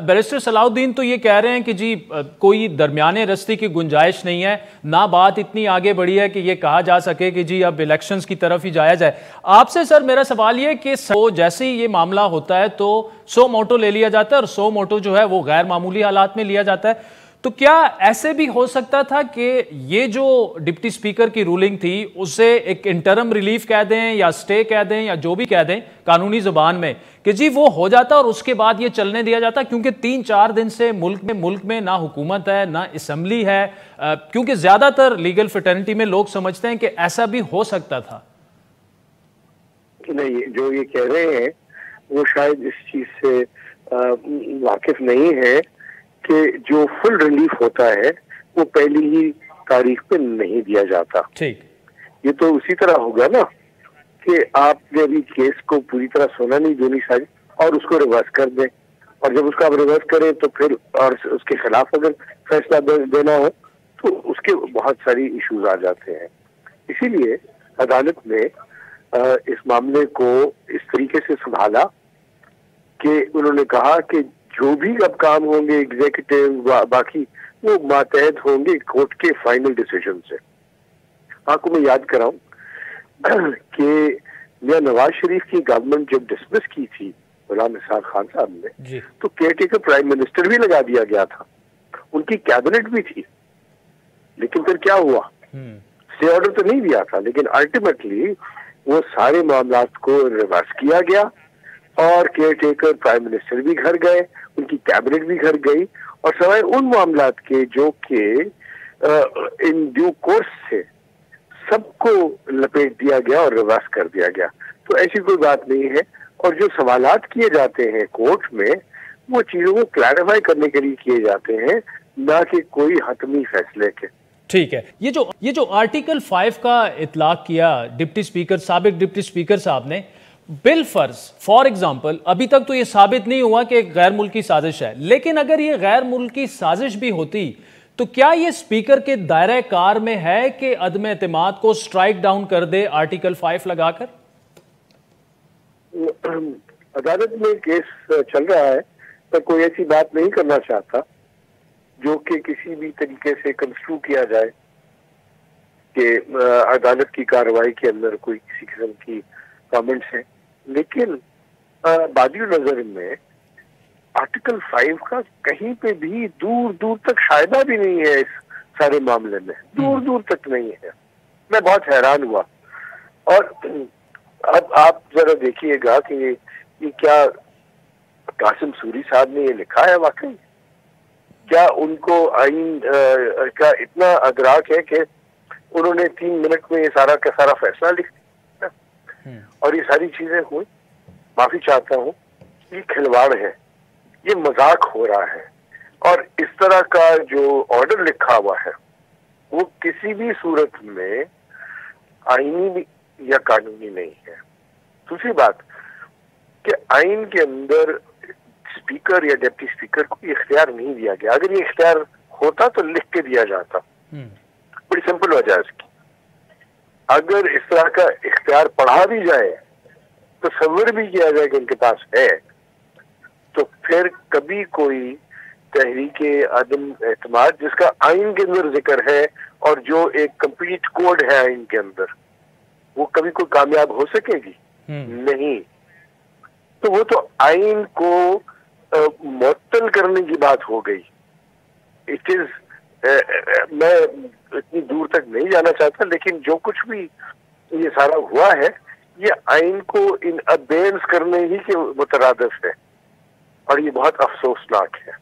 Barrister Salauddin तो ये कह रहे हैं कि जी कोई दरमियाने रस्ते की गुंजाइश नहीं है, ना बात इतनी आगे बढ़ी है कि ये कहा जा सके कि जी अब इलेक्शंस की तरफ ही जाया जाए। आपसे सर मेरा सवाल ये कि जैसे ही ये मामला होता है तो सो मोटो ले लिया जाता है और सो मोटो जो है वो गैर मामूली हालात में लिया जाता है। तो क्या ऐसे भी हो सकता था कि ये जो डिप्टी स्पीकर की रूलिंग थी उसे एक इंटरम रिलीफ कह दें या स्टे कह दें या जो भी कह दें कानूनी जुबान में कि जी वो हो जाता और उसके बाद ये चलने दिया जाता, क्योंकि 3-4 दिन से मुल्क में ना हुकूमत है ना असेंबली है, क्योंकि ज्यादातर लीगल फ्रेटर्निटी में लोग समझते हैं कि ऐसा भी हो सकता था। नहीं, जो ये कह रहे हैं वो शायद इस चीज से वाकिफ नहीं है कि जो फुल रिलीफ होता है वो पहली ही तारीख पे नहीं दिया जाता। ठीक, ये तो उसी तरह होगा ना कि आपने अभी केस को पूरी तरह सुना नहीं दोनों साइड और उसको रिवर्स कर दें, और जब उसका आप रिवर्स करें तो फिर और उसके खिलाफ अगर फैसला देना हो तो उसके बहुत सारी इश्यूज आ जाते हैं। इसीलिए अदालत ने इस मामले को इस तरीके से संभाला कि उन्होंने कहा कि जो भी अब काम होंगे एग्जीक्यूटिव बाकी वो मातहत होंगे कोर्ट के फाइनल डिसीजन से। आपको मैं याद कराऊं कि मियां नवाज शरीफ की गवर्नमेंट जब डिसमिस की थी गुलाम इसाक खान साहब ने, तो केयरटेकर प्राइम मिनिस्टर भी लगा दिया गया था, उनकी कैबिनेट भी थी। लेकिन फिर क्या हुआ, स्टे ऑर्डर तो नहीं दिया था, लेकिन अल्टीमेटली वो सारे मामलात को रिवर्स किया गया और केयरटेकर प्राइम मिनिस्टर भी घर गए, उनकी कैबिनेट भी घर गई, और सवाए उन मामलात के जो कि इन ड्यू कोर्स से सबको लपेट दिया गया और रिवर्स कर दिया गया। तो ऐसी कोई बात नहीं है, और जो सवालात किए जाते हैं कोर्ट में वो चीजों को क्लैरिफाई करने के लिए किए जाते हैं, ना कि कोई हतमी फैसले के। ठीक है, ये जो आर्टिकल 5 का इतलाक किया डिप्टी स्पीकर साबिक डिप्टी स्पीकर साहब ने, बिल फर्ज फॉर एग्जाम्पल अभी तक तो ये साबित नहीं हुआ कि एक गैर मुल्की साजिश है, लेकिन अगर ये गैर मुल्की साजिश भी होती तो क्या ये स्पीकर के दायरे कार में है कि अदम एतमाद को स्ट्राइक डाउन कर दे आर्टिकल 5 लगाकर? अदालत में केस चल रहा है, पर कोई ऐसी बात नहीं करना चाहता जो कि किसी भी तरीके से कंस्ट्रू किया जाए कि अदालत की कार्रवाई के अंदर कोई किसी किस्म की कमेंट्स है। लेकिन बादियो नजर में आर्टिकल 5 का कहीं पे भी दूर दूर तक शायदा भी नहीं है, इस सारे मामले में दूर दूर तक नहीं है। मैं बहुत हैरान हुआ। और अब आप जरा देखिएगा कि ये क्या कासिम सूरी साहब ने ये लिखा है, वाकई क्या उनको आइन का इतना अदराक है कि उन्होंने 3 मिनट में ये सारा का सारा फैसला लिख दिया और ये सारी चीजें हुई। माफी चाहता हूँ, ये खिलवाड़ है, ये मजाक हो रहा है, और इस तरह का जो ऑर्डर लिखा हुआ है वो किसी भी सूरत में आईनी या कानूनी नहीं है। दूसरी बात कि आइन के अंदर स्पीकर या डिप्टी स्पीकर को इख्तियार नहीं दिया गया। अगर ये इख्तियार होता तो लिख के दिया जाता। बड़ी सिंपल वजह है इसकी, अगर इस तरह का इख्तियार पढ़ा भी जाए तो तस्वीर भी किया जाए कि उनके पास है, तो फिर कभी कोई तहरीके अदम एतमाद जिसका आइन के अंदर जिक्र है और जो एक कंप्लीट कोड है आइन के अंदर, वो कभी कोई कामयाब हो सकेगी? नहीं। तो वो तो आइन को मुअत्तल करने की बात हो गई। इट इज मैं इतनी दूर तक नहीं जाना चाहता, लेकिन जो कुछ भी ये सारा हुआ है ये आइन को इन अबेंस करने ही के मुतरादिफ है, और ये बहुत अफसोसनाक है।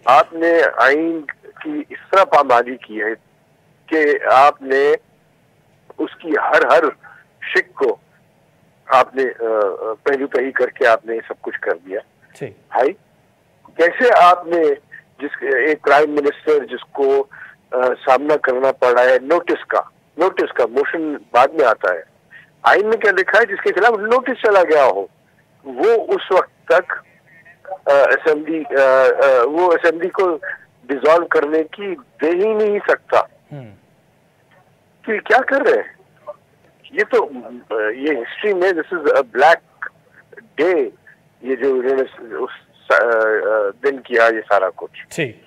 आपने आइन की इस तरह पामाली की है कि आपने उसकी हर शिक को आपने पहलू तही करके आपने सब कुछ कर दिया। भाई कैसे आपने एक प्राइम मिनिस्टर जिसको सामना करना पड़ रहा है नोटिस का मोशन बाद में आता है, आइन में क्या लिखा है जिसके खिलाफ नोटिस चला गया हो, वो उस वक्त तक असेंबली को डिसॉल्व करने की दे ही नहीं सकता। कि क्या कर रहे हैं ये? तो ये हिस्ट्री में this is a black day, ये जो उन्होंने उस दिन किया ये सारा कुछ। ठीक,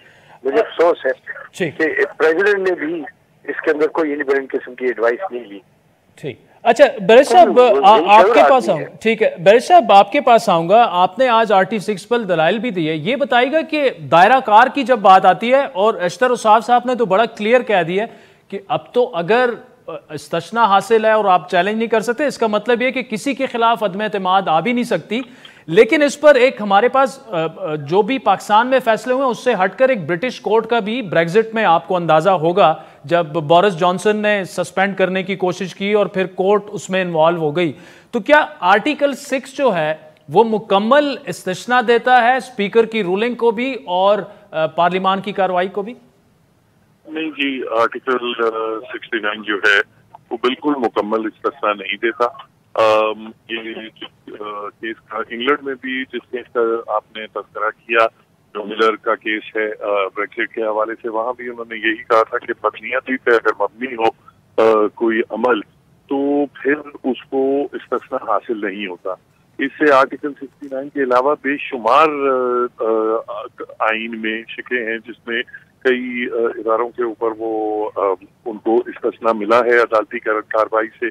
मुझे अफसोस है ठीक, कि प्रेसिडेंट ने भी इसके अंदर कोई इंडिपेंडेंट किस्म की एडवाइस नहीं ली। ठीक। अच्छा बैरिस्टर साहब आपके पास आऊंगा, ठीक है बैरिस्टर साहब आपके पास आऊंगा। आपने आज RT6 पर दलाइल भी दिए, ये बताइएगा कि दायरा कार की जब बात आती है, और अशतर उसाफ साहब ने तो बड़ा क्लियर कह दिया कि अब तो अगर इस्तिस्ना हासिल है और आप चैलेंज नहीं कर सकते, इसका मतलब ये कि किसी के खिलाफ अदम एतमाद आ भी नहीं सकती। लेकिन इस पर एक हमारे पास जो भी पाकिस्तान में फैसले हुए उससे हटकर एक ब्रिटिश कोर्ट का भी ब्रेग्जिट में आपको अंदाजा होगा, जब बोरिस जॉनसन ने सस्पेंड करने की कोशिश की और फिर कोर्ट उसमें इन्वॉल्व हो गई। तो क्या आर्टिकल 6 जो है वो मुकम्मल इस्तिस्ना देता है स्पीकर की रूलिंग को भी और पार्लिमान की कार्रवाई को भी? नहीं जी, आर्टिकल 69 जो है वो बिल्कुल मुकम्मल इस्तिस्ना नहीं देता। ये केस का इंग्लैंड में भी जिस केस का आपने तस्करा किया, जो मिलर का केस है ब्रेक्सिट के हवाले से, वहां भी उन्होंने यही कहा था कि बदनीयती पे अगर मबनी हो कोई अमल तो फिर उसको इस्तिस्ना हासिल नहीं होता। इससे आर्टिकल 69 के अलावा बेशुमार आइन में शिकें हैं जिसमें कई इदारों के ऊपर वो उनको इस्तिस्ना मिला है अदालती कार्रवाई से।